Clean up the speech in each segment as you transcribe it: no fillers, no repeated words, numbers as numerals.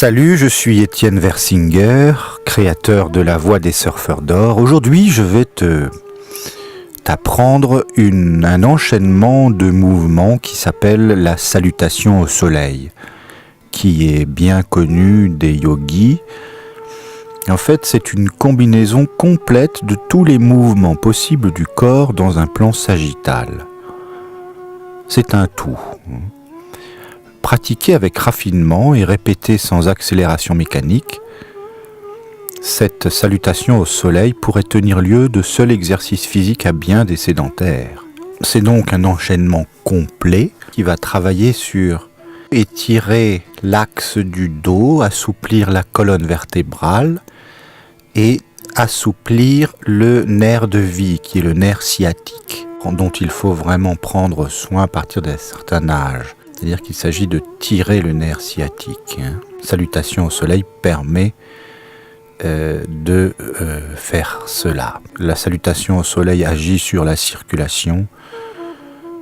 Salut, je suis Étienne Versinger, créateur de La Voix des Surfeurs d'Or. Aujourd'hui, je vais t'apprendre un enchaînement de mouvements qui s'appelle la salutation au soleil, qui est bien connu des yogis. En fait, c'est une combinaison complète de tous les mouvements possibles du corps dans un plan sagittal. C'est un tout. Pratiquée avec raffinement et répétée sans accélération mécanique, cette salutation au soleil pourrait tenir lieu de seul exercice physique à bien des sédentaires. C'est donc un enchaînement complet qui va travailler sur étirer l'axe du dos, assouplir la colonne vertébrale et assouplir le nerf de vie qui est le nerf sciatique, dont il faut vraiment prendre soin à partir d'un certain âge. C'est-à-dire qu'il s'agit de tirer le nerf sciatique. Salutation au soleil permet de faire cela. La salutation au soleil agit sur la circulation,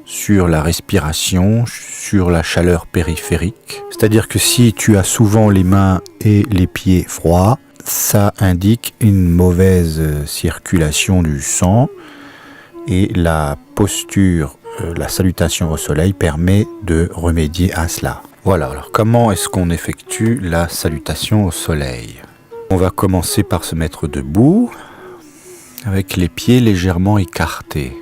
sur la respiration, sur la chaleur périphérique. C'est-à-dire que si tu as souvent les mains et les pieds froids, ça indique une mauvaise circulation du sang et la posture. La salutation au soleil permet de remédier à cela. Voilà, alors comment est-ce qu'on effectue la salutation au soleil? On va commencer par se mettre debout, avec les pieds légèrement écartés.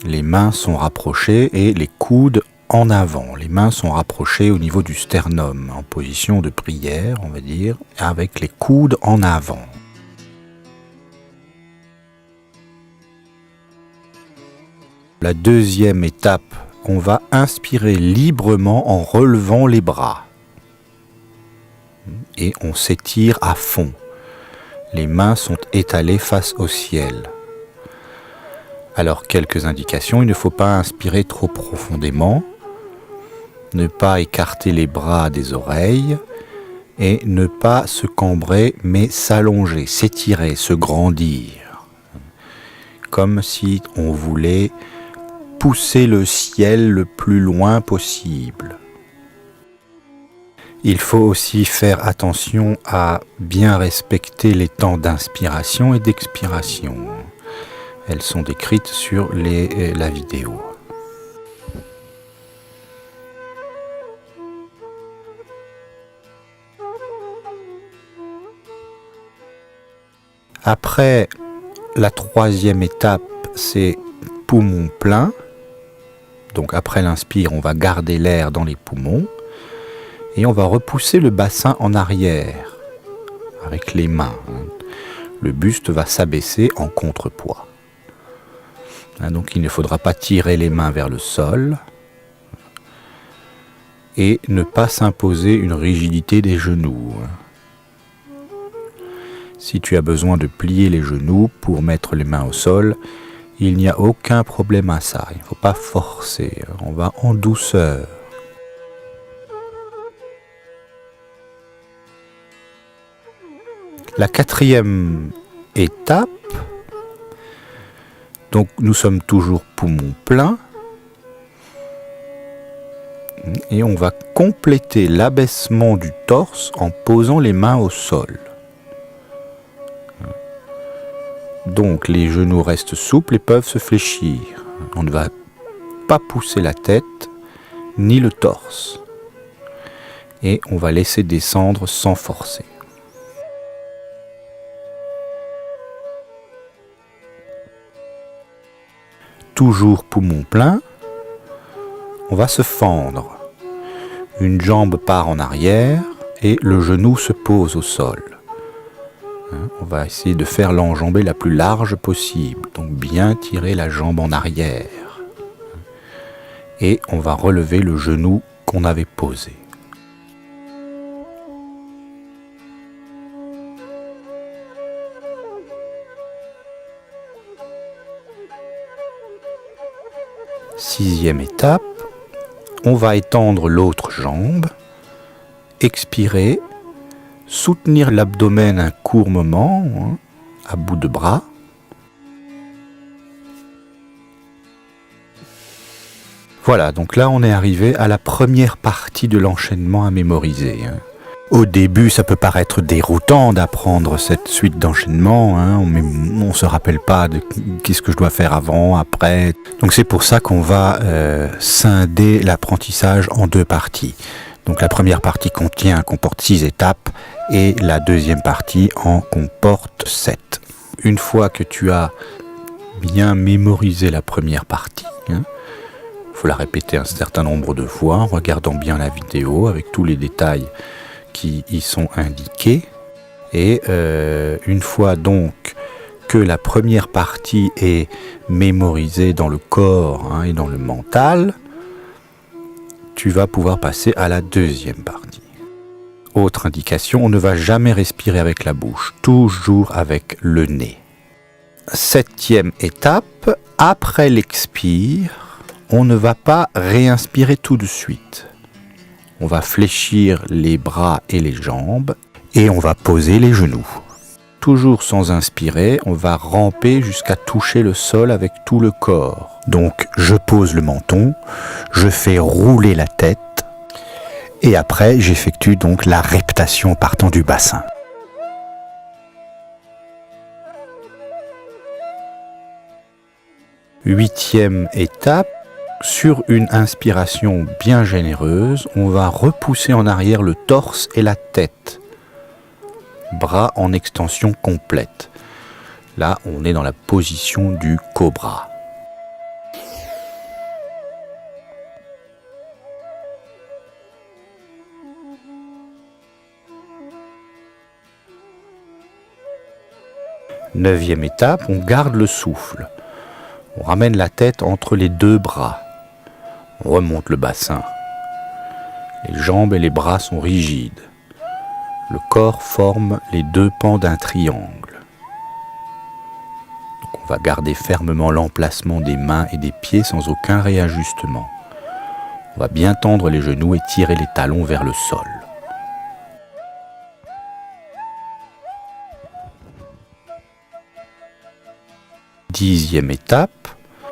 Les mains sont rapprochées et les coudes en avant. Les mains sont rapprochées au niveau du sternum, en position de prière, on va dire, avec les coudes en avant. La deuxième étape, on va inspirer librement en relevant les bras. Et on s'étire à fond. Les mains sont étalées face au ciel. Alors, quelques indications, il ne faut pas inspirer trop profondément, ne pas écarter les bras des oreilles et ne pas se cambrer mais s'allonger, s'étirer, se grandir. Comme si on voulait pousser le ciel le plus loin possible. Il faut aussi faire attention à bien respecter les temps d'inspiration et d'expiration. Elles sont décrites sur la vidéo. Après, la troisième étape, c'est poumon plein. Donc après l'inspire, on va garder l'air dans les poumons et on va repousser le bassin en arrière avec les mains. Le buste va s'abaisser en contrepoids. Donc il ne faudra pas tirer les mains vers le sol et ne pas s'imposer une rigidité des genoux. Si tu as besoin de plier les genoux pour mettre les mains au sol, il n'y a aucun problème à ça, il ne faut pas forcer, on va en douceur. La quatrième étape, donc nous sommes toujours poumon plein, et on va compléter l'abaissement du torse en posant les mains au sol. Donc les genoux restent souples et peuvent se fléchir. On ne va pas pousser la tête ni le torse. Et on va laisser descendre sans forcer. Toujours poumon plein, on va se fendre. Une jambe part en arrière et le genou se pose au sol. On va essayer de faire l'enjambée la plus large possible, donc bien tirer la jambe en arrière. Et on va relever le genou qu'on avait posé. Sixième étape, on va étendre l'autre jambe, expirer, soutenir l'abdomen un court moment, à bout de bras. Voilà, donc là on est arrivé à la première partie de l'enchaînement à mémoriser. Au début, ça peut paraître déroutant d'apprendre cette suite d'enchaînements. On ne se rappelle pas de qu'est-ce que je dois faire avant, après. Donc c'est pour ça qu'on va scinder l'apprentissage en 2 parties. Donc la première partie comporte 6 étapes et la deuxième partie en comporte 7. Une fois que tu as bien mémorisé la première partie, faut la répéter un certain nombre de fois en regardant bien la vidéo avec tous les détails qui y sont indiqués. Et une fois donc que la première partie est mémorisée dans le corps et dans le mental, tu vas pouvoir passer à la deuxième partie. Autre indication, on ne va jamais respirer avec la bouche, toujours avec le nez. 7e étape, après l'expire, on ne va pas réinspirer tout de suite. On va fléchir les bras et les jambes et on va poser les genoux. Toujours sans inspirer, on va ramper jusqu'à toucher le sol avec tout le corps. Donc je pose le menton, je fais rouler la tête et après j'effectue donc la reptation partant du bassin. Huitième étape, sur une inspiration bien généreuse, on va repousser en arrière le torse et la tête. Bras en extension complète. Là, on est dans la position du cobra. Neuvième étape, on garde le souffle. On ramène la tête entre les 2 bras. On remonte le bassin. Les jambes et les bras sont rigides. Le corps forme les 2 pans d'un triangle. Donc on va garder fermement l'emplacement des mains et des pieds sans aucun réajustement. On va bien tendre les genoux et tirer les talons vers le sol. Dixième étape,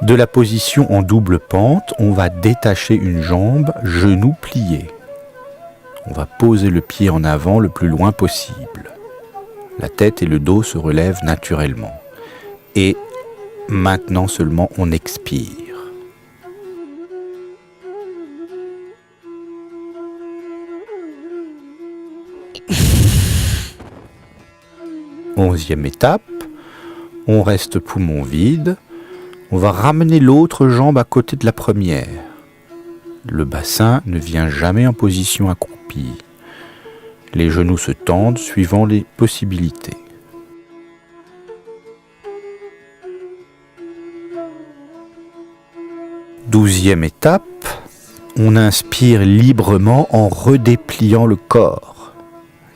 de la position en double pente, on va détacher une jambe, genou plié. On va poser le pied en avant le plus loin possible. La tête et le dos se relèvent naturellement. Et maintenant seulement on expire. Onzième étape, on reste poumon vide. On va ramener l'autre jambe à côté de la première. Le bassin ne vient jamais en position accroupie. Les genoux se tendent suivant les possibilités. Douzième étape, on inspire librement en redépliant le corps.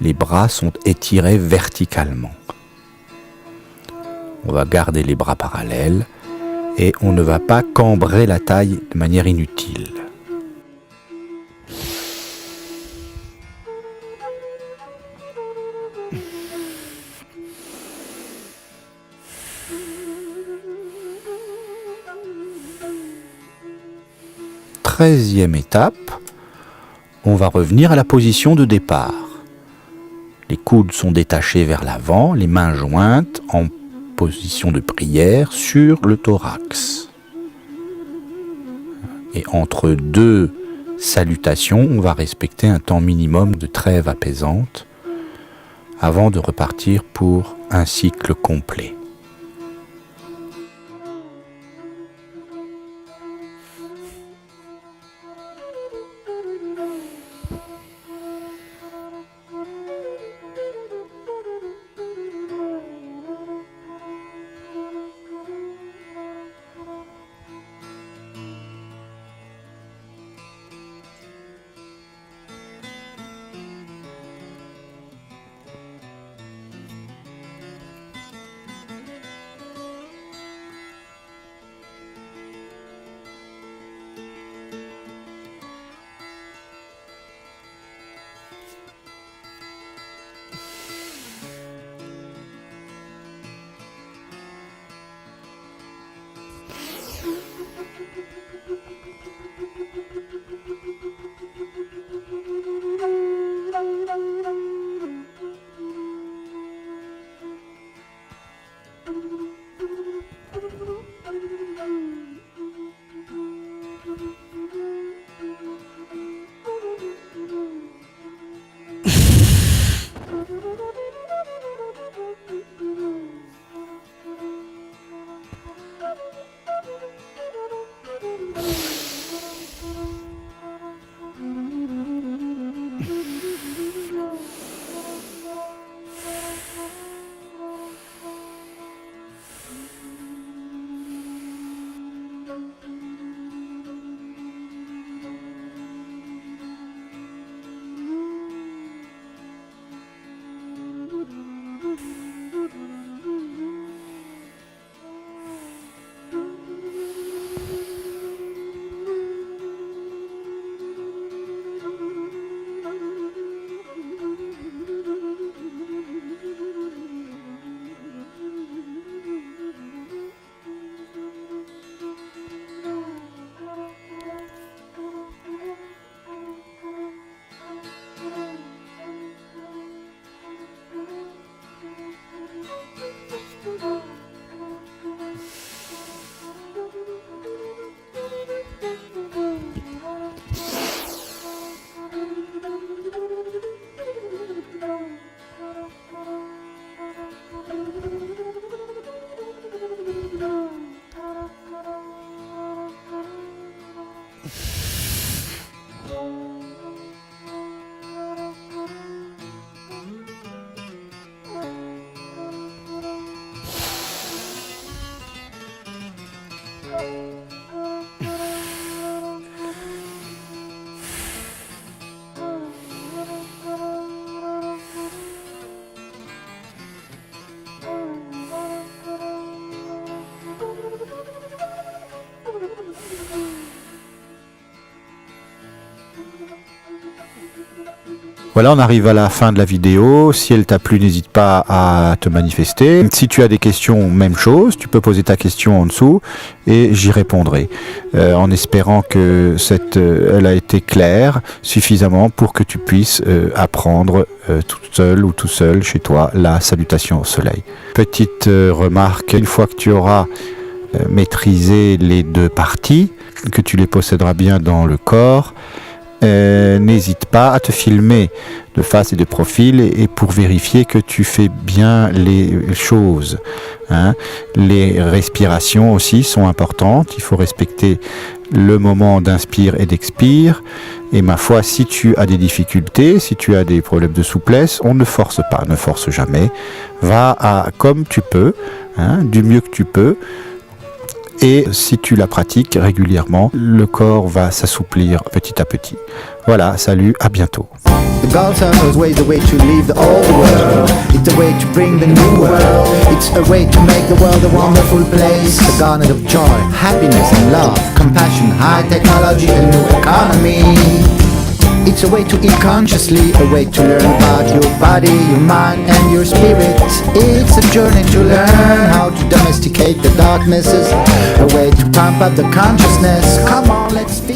Les bras sont étirés verticalement. On va garder les bras parallèles et on ne va pas cambrer la taille de manière inutile. Treizième étape, on va revenir à la position de départ. Les coudes sont détachés vers l'avant, les mains jointes en position de prière sur le thorax. Et entre 2 salutations, on va respecter un temps minimum de trêve apaisante avant de repartir pour un cycle complet. Voilà, on arrive à la fin de la vidéo. Si elle t'a plu, n'hésite pas à te manifester. Si tu as des questions, même chose, tu peux poser ta question en dessous et j'y répondrai. En espérant que elle a été claire suffisamment pour que tu puisses apprendre toute seule ou tout seul chez toi la salutation au soleil. Petite remarque, une fois que tu auras maîtrisé les deux parties, que tu les posséderas bien dans le corps, n'hésite pas à te filmer de face et de profil et pour vérifier que tu fais bien les choses. Les respirations aussi sont importantes. Il faut respecter le moment d'inspire et d'expire. Et ma foi, si tu as des difficultés, si tu as des problèmes de souplesse, on ne force pas, ne force jamais. Va à comme tu peux, du mieux que tu peux. Et si tu la pratiques régulièrement, le corps va s'assouplir petit à petit. Voilà, salut, à bientôt. The gods are always the way to leave the old world. It's a way to bring the new world. It's a way to make the world a wonderful place. A garnet of joy, happiness and love, compassion, high technology, a new economy. It's a way to eat consciously, a way to learn about your body, your mind and your spirit. It's a journey to learn how to domesticate the darknesses, a way to pump up the consciousness. Come on, let's feel